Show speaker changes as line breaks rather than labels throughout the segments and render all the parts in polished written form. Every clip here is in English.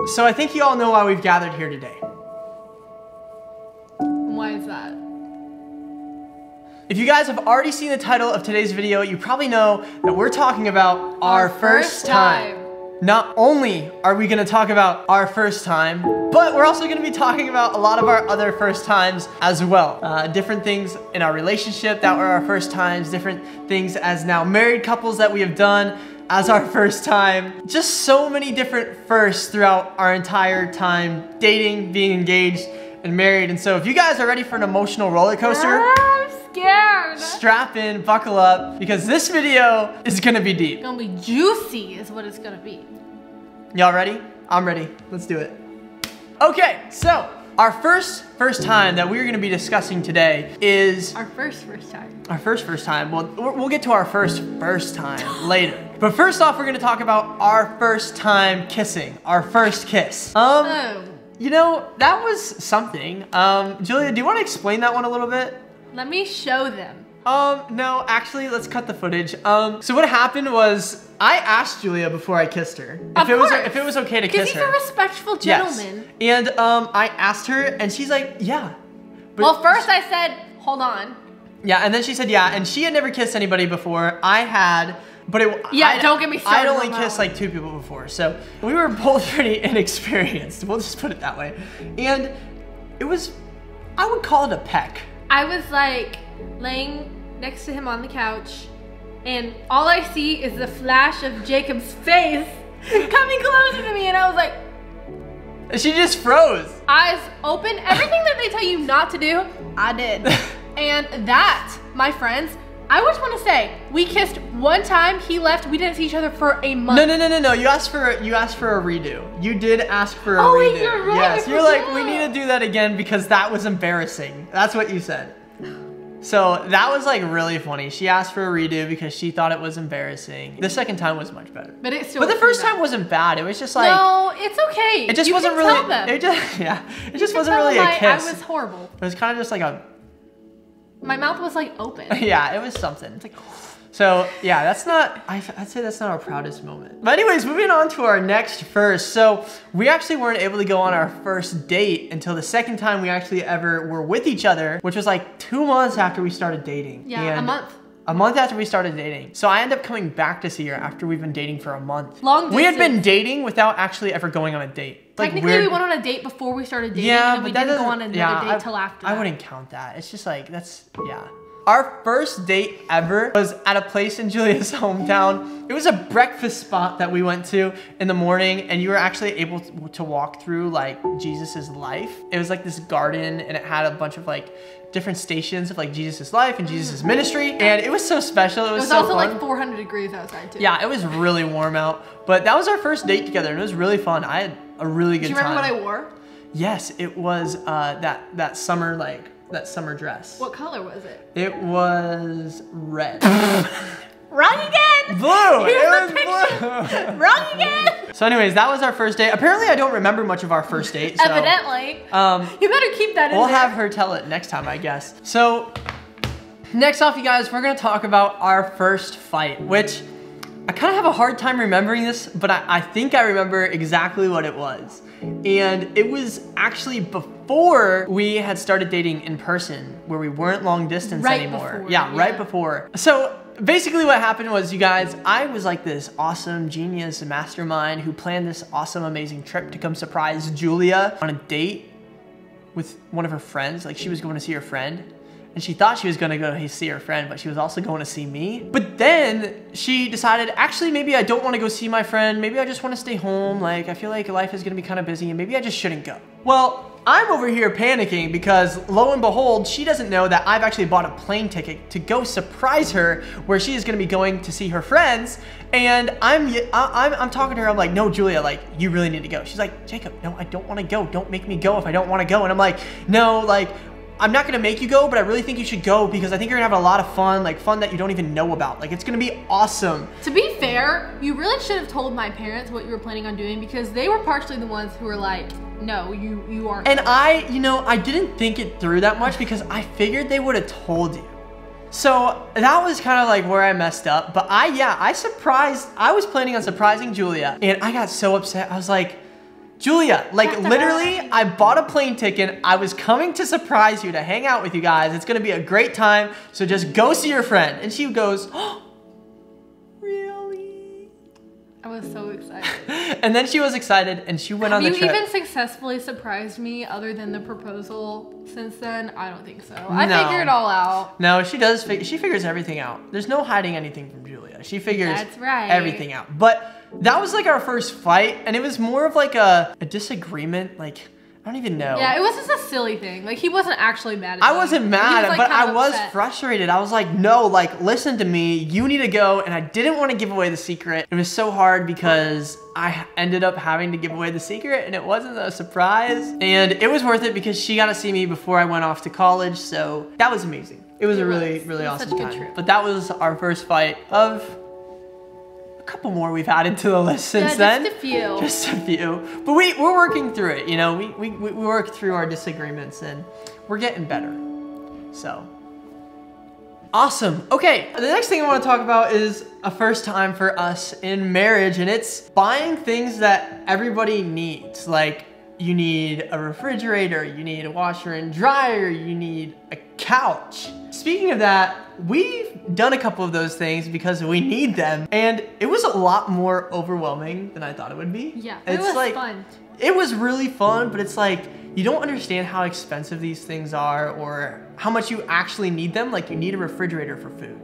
So I think you all know why we've gathered here today.
Why is that?
If you guys have already seen the title of today's video, you probably know that we're talking about our first time. Not only are we gonna talk about our first time, but we're also gonna be talking about a lot of our other first times as well. Different things in our relationship that were our first times, different things as now married couples that we have done as our first time. Just so many different firsts throughout our entire time dating, being engaged, and married. And so if you guys are ready for an emotional roller coaster,
I'm scared.
Strap in, buckle up, because this video is gonna be deep.
It's gonna be juicy is what it's gonna be.
Y'all ready? I'm ready. Let's do it. Okay, so our first time that we're gonna be discussing today is
our first time.
Our first time. Well, we'll get to our first time later. But first off, we're gonna talk about our first time kissing, our first kiss. You know, that was something. Julia, do you want to explain that one a little bit?
Let me show them.
No, actually, let's cut the footage. So what happened was I asked Julia before I kissed her if it was okay to kiss her.
Because he's a respectful gentleman.
Yes. And I asked her, and she's like, yeah. But
well, first I said, hold on.
Yeah, and then she said, yeah, and she had never kissed anybody before. I had. But
don't get me started.
I'd only kissed like 2 people before, so we were both pretty inexperienced. We'll just put it that way. And it was, I would call it a peck.
I was like laying next to him on the couch, and all I see is the flash of Jacob's face coming closer to me, and I was like,
she just froze.
Eyes open. Everything that they tell you not to do, I did. And that, my friends, I just want to say, we kissed one time, he left, we didn't see each other for a month.
No, you asked for a redo. You did ask for a redo.
Oh wait, you're right.
Yes, you're like, we need to do that again because that was embarrassing. That's what you said. So that was like really funny. She asked for a redo because she thought it was embarrassing. The second time was much better.
But it still
But the first time wasn't bad. It was just like,
no, it's okay.
It just wasn't really it just wasn't really a kiss.
I was horrible.
It was kind of just like a,
my mouth was like open.
Yeah, it was something. It's like, so yeah, that's not, I'd say that's not our proudest moment. But anyways, moving on to our next first. So we actually weren't able to go on our first date until the second time we actually ever were with each other, which was like 2 months after we started dating.
Yeah,
and
a month.
A month after we started dating. So I ended up coming back to see her after we've been dating for a month.
Long distance.
We had been dating without actually ever going on a date.
Technically, we went on a date before we started dating, and we didn't go on another date till after that.
I wouldn't count that. It's just like, that's, yeah. Our first date ever was at a place in Julia's hometown. It was a breakfast spot that we went to in the morning, and you were actually able to walk through like Jesus's life. It was like this garden, and it had a bunch of like different stations of like Jesus's life and Jesus's ministry, and it was so special. It was so
also
fun.
Like 400 degrees outside too.
Yeah, it was really warm out, but that was our first date together, and it was really fun. I had a really good time.
Do you remember what I wore?
Yes, it was that summer that summer dress.
What color was it?
It was red.
Wrong again!
Blue!
Here's
it was
the picture.
blue!
Wrong again!
So anyways, that was our first date. Apparently I don't remember much of our first date, so
evidently. You better keep that in
we'll
there.
have her tell it next time, I guess. So next off, you guys, we're gonna talk about our first fight, which I kind of have a hard time remembering this, but I think I remember exactly what it was. And it was actually before we had started dating in person, where we weren't long distance anymore. Right before. So basically what happened was, you guys, I was like this awesome genius mastermind who planned this awesome, amazing trip to come surprise Julia on a date with one of her friends. Like, she was going to see her friend. And she thought she was gonna go see her friend, but she was also going to see me. But then she decided, actually, maybe I don't wanna go see my friend. Maybe I just wanna stay home. Like, I feel like life is gonna be kind of busy, and maybe I just shouldn't go. Well, I'm over here panicking because lo and behold, she doesn't know that I've actually bought a plane ticket to go surprise her, where she is gonna be going to see her friends. And I'm talking to her, I'm like, no, Julia, like, you really need to go. She's like, Jacob, no, I don't wanna go. Don't make me go if I don't wanna go. And I'm like, no, like, I'm not gonna make you go, but I really think you should go because I think you're gonna have a lot of fun, like fun that you don't even know about. Like, it's gonna be awesome.
To be fair, you really should have told my parents what you were planning on doing, because they were partially the ones who were like, no, you aren't.
And I didn't think it through that much because I figured they would have told you. So that was kind of like where I messed up. But I was planning on surprising Julia, and I got so upset. I was like, Julia, like literally, I bought a plane ticket. I was coming to surprise you, to hang out with you guys. It's gonna be a great time, so just go see your friend. And she goes, oh, really?
I was so excited.
And then she was excited and she went on the trip.
Have you even successfully surprised me other than the proposal since then? I don't think so. I figured it all out.
No, she does. She figures everything out. There's no hiding anything from Julia. She figures everything out. But that was like our first fight, and it was more of like a disagreement. Like, I don't even know.
Yeah, it was just a silly thing. Like, he wasn't actually mad at me.
I wasn't mad,
like,
but I was
upset.
frustrated. I was like, no, like, listen to me. You need to go. And I didn't want to give away the secret. It was so hard because I ended up having to give away the secret, and it wasn't a surprise. And it was worth it because she got to see me before I went off to college. So that was amazing. It was a really, really awesome time. But that was our first fight of a couple more we've added to the list since then.
Just a few.
Just a few. But we're working through it, you know. We work through our disagreements and we're getting better. So, awesome. Okay, the next thing I want to talk about is a first time for us in marriage, and it's buying things that everybody needs. Like, you need a refrigerator, you need a washer and dryer, you need a couch. Speaking of that, we've done a couple of those things because we need them, and it was a lot more overwhelming than I thought it would be.
Yeah, it was like fun.
It was really fun, but it's like, you don't understand how expensive these things are or how much you actually need them. Like, you need a refrigerator for food.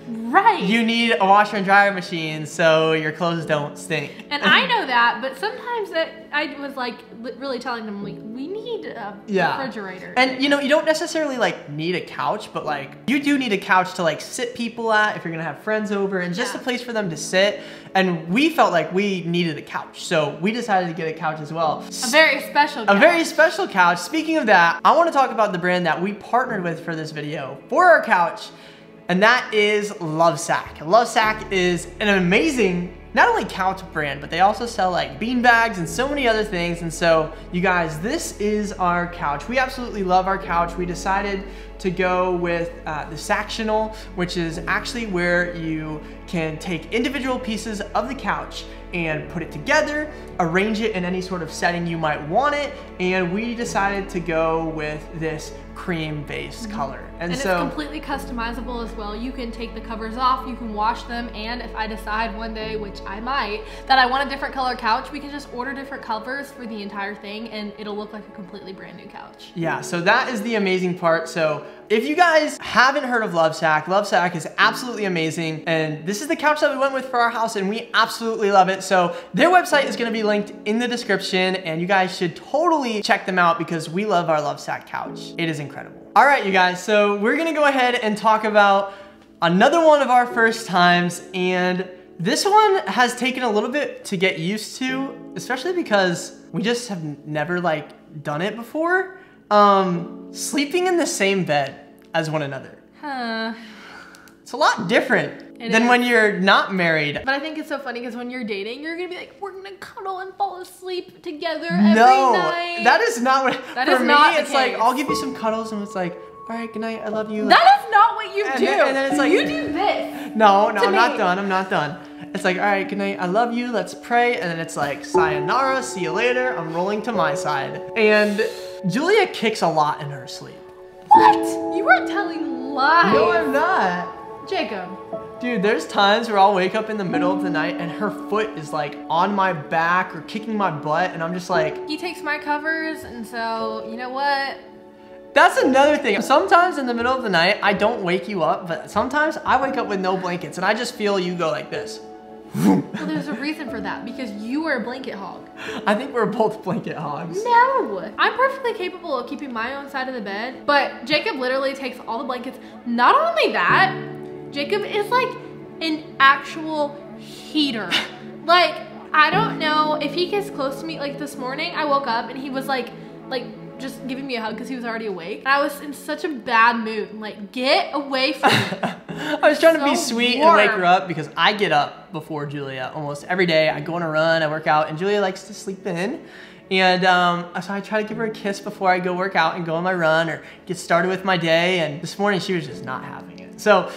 Right.
You need a washer and dryer machine so your clothes don't stink.
And I know that, but sometimes I was like really telling them, like, we need a refrigerator.
And you know, you don't necessarily like need a couch, but like you do need a couch to like sit people at if you're gonna have friends over, and just a place for them to sit. And we felt like we needed a couch, so we decided to get a couch as well.
A very special couch.
A very special couch. Speaking of that, I want to talk about the brand that we partnered with for this video for our couch, and that is LoveSac. LoveSac is an amazing, not only couch brand, but they also sell like bean bags and so many other things. And so, you guys, this is our couch. We absolutely love our couch. We decided to go with the Sactional, which is actually where you can take individual pieces of the couch and put it together, arrange it in any sort of setting you might want it, and we decided to go with this cream-based color. And so,
it's completely customizable as well. You can take the covers off, you can wash them, and if I decide one day, which I might, that I want a different color couch, we can just order different covers for the entire thing, and it'll look like a completely brand new couch.
Yeah, so that is the amazing part. So if you guys haven't heard of LoveSac, LoveSac is absolutely amazing, and this is the couch that we went with for our house, and we absolutely love it. So their website is gonna be linked in the description, and you guys should totally check them out because we love our LoveSac couch. It is incredible. All right, you guys, so we're gonna go ahead and talk about another one of our first times, and this one has taken a little bit to get used to, especially because we just have never like done it before. Sleeping in the same bed as one another.
Huh.
It's a lot different than when you're not married.
But I think it's so funny because when you're dating, you're gonna be like, we're gonna cuddle and fall asleep together every night.
That is not what,
that
for
is
me,
not
it's like, I'll give you some cuddles and it's like, all right, good night, I love you.
That is not what you do.
And then it's like,
you do this.
No, I'm not done, I'm not done. It's like, all right, good night, I love you, let's pray. And then it's like, sayonara, see you later, I'm rolling to my side. And Julia kicks a lot in her sleep.
What? You weren't telling lies.
No, I'm not.
Jacob.
Dude, there's times where I'll wake up in the middle of the night and her foot is like on my back or kicking my butt, and I'm just like...
He takes my covers, and so, you know what?
That's another thing. Sometimes in the middle of the night, I don't wake you up, but sometimes I wake up with no blankets and I just feel you go like this.
Well, there's a reason for that, because you are a blanket hog.
I think we're both blanket hogs.
No! I'm perfectly capable of keeping my own side of the bed, but Jacob literally takes all the blankets. Not only that, Jacob is like an actual heater. Like, I don't know if he gets close to me. Like this morning, I woke up and he was like just giving me a hug because he was already awake. And I was in such a bad mood. I'm like, get away from me.
I was trying to be sweet and wake her up because I get up before Julia almost every day. I go on a run, I work out, and Julia likes to sleep in. And so I try to give her a kiss before I go work out and go on my run or get started with my day. And this morning she was just not having it. So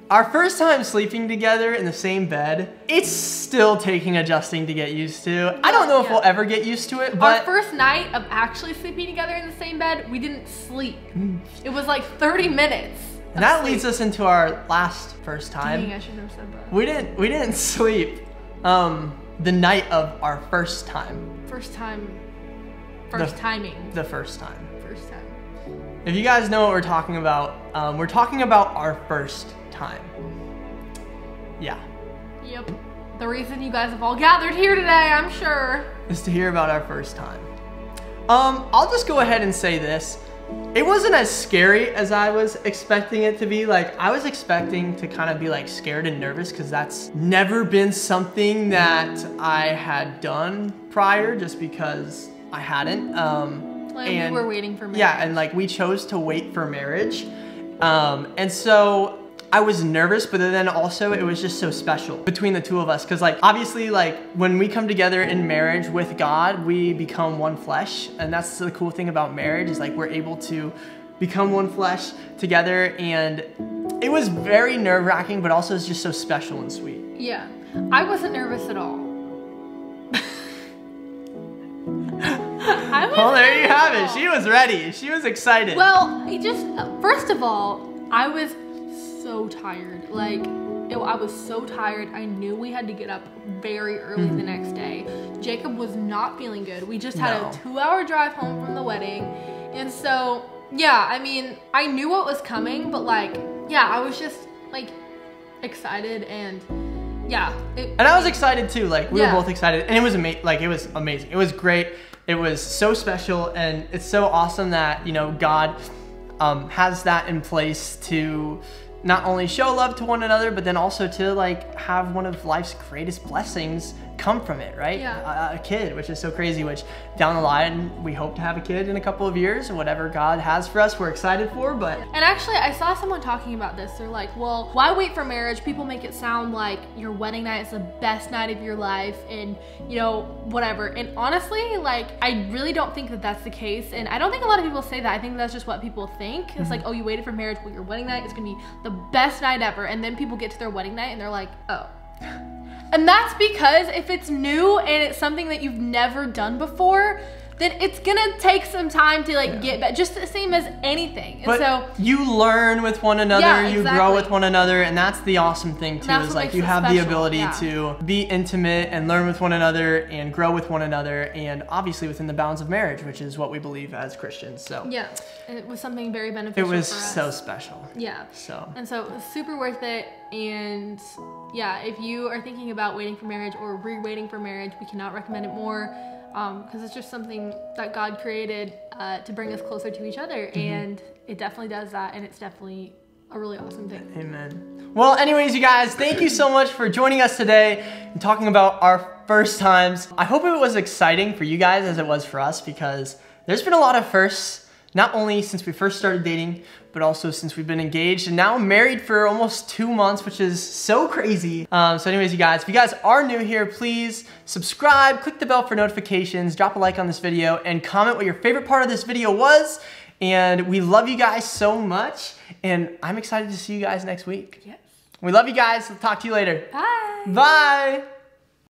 Our first time sleeping together in the same bed, it's still taking adjusting to get used to. I don't know if we'll ever get used to it, but...
Our first night of actually sleeping together in the same bed, we didn't sleep. It was like 30 minutes.
And that leads us into our last first time.
Dang, I should have said that.
We didn't sleep the night of our first time.
First timing.
The first time.
First time.
If you guys know what we're talking about, we're talking about our first time. Yeah.
Yep. The reason you guys have all gathered here today, I'm sure,
is to hear about our first time. I'll just go ahead and say this. It wasn't as scary as I was expecting it to be. Like, I was expecting to kind of be like scared and nervous because that's never been something that I had done prior, just because I hadn't.
And we were waiting for marriage.
Yeah, and like we chose to wait for marriage. And so I was nervous, but then also it was just so special between the two of us. Cause like, obviously like when we come together in marriage with God, we become one flesh. And that's the cool thing about marriage, is like we're able to become one flesh together. And it was very nerve-wracking, but also it's just so special and sweet.
Yeah, I wasn't nervous at all.
Well, there you have it. She was ready. She was excited.
Well, first of all, I was so tired. Like, I was so tired. I knew we had to get up very early the next day. Jacob was not feeling good. We just had a 2-hour drive home from the wedding. And so, yeah, I mean, I knew what was coming, but like, yeah, I was just like excited and yeah.
And I was excited too. Like, we were both excited, and it was amazing. It was great. It was so special, and it's so awesome that, you know, God has that in place to not only show love to one another, but then also to like have one of life's greatest blessings come from it, right?
Yeah.
A kid, which is so crazy, which down the line, we hope to have a kid in a couple of years, and whatever God has for us, we're excited for, but.
And actually, I saw someone talking about this. They're like, well, why wait for marriage? People make it sound like your wedding night is the best night of your life and, you know, whatever. And honestly, like, I really don't think that that's the case. And I don't think a lot of people say that. I think that's just what people think. It's like, oh, you waited for marriage, well, your wedding night is gonna be the best night ever. And then people get to their wedding night and they're like, oh. And that's because if it's new and it's something that you've never done before, then it's gonna take some time to like get back, just the same as anything.
But
so
you learn with one another, you grow with one another, and that's the awesome thing too, is like you have the ability to be intimate and learn with one another and grow with one another, and obviously within the bounds of marriage, which is what we believe as Christians. So
yeah, it was something very beneficial.
It was
for us.
so special.
Yeah.
And
so it was super worth it. And yeah, if you are thinking about waiting for marriage or re-waiting for marriage, we cannot recommend it more. Because it's just something that God created to bring us closer to each other, and it definitely does that, and it's definitely a really awesome thing.
Amen. Well, anyways, you guys, thank you so much for joining us today and talking about our first times. I hope it was exciting for you guys as it was for us, because there's been a lot of firsts, not only since we first started dating, but also since we've been engaged and now married for almost 2 months, which is so crazy. So anyways, you guys, if you guys are new here, please subscribe, click the bell for notifications, drop a like on this video, and comment what your favorite part of this video was. And we love you guys so much, and I'm excited to see you guys next week.
Yes.
We love you guys. We'll talk to you later.
Bye.
Bye.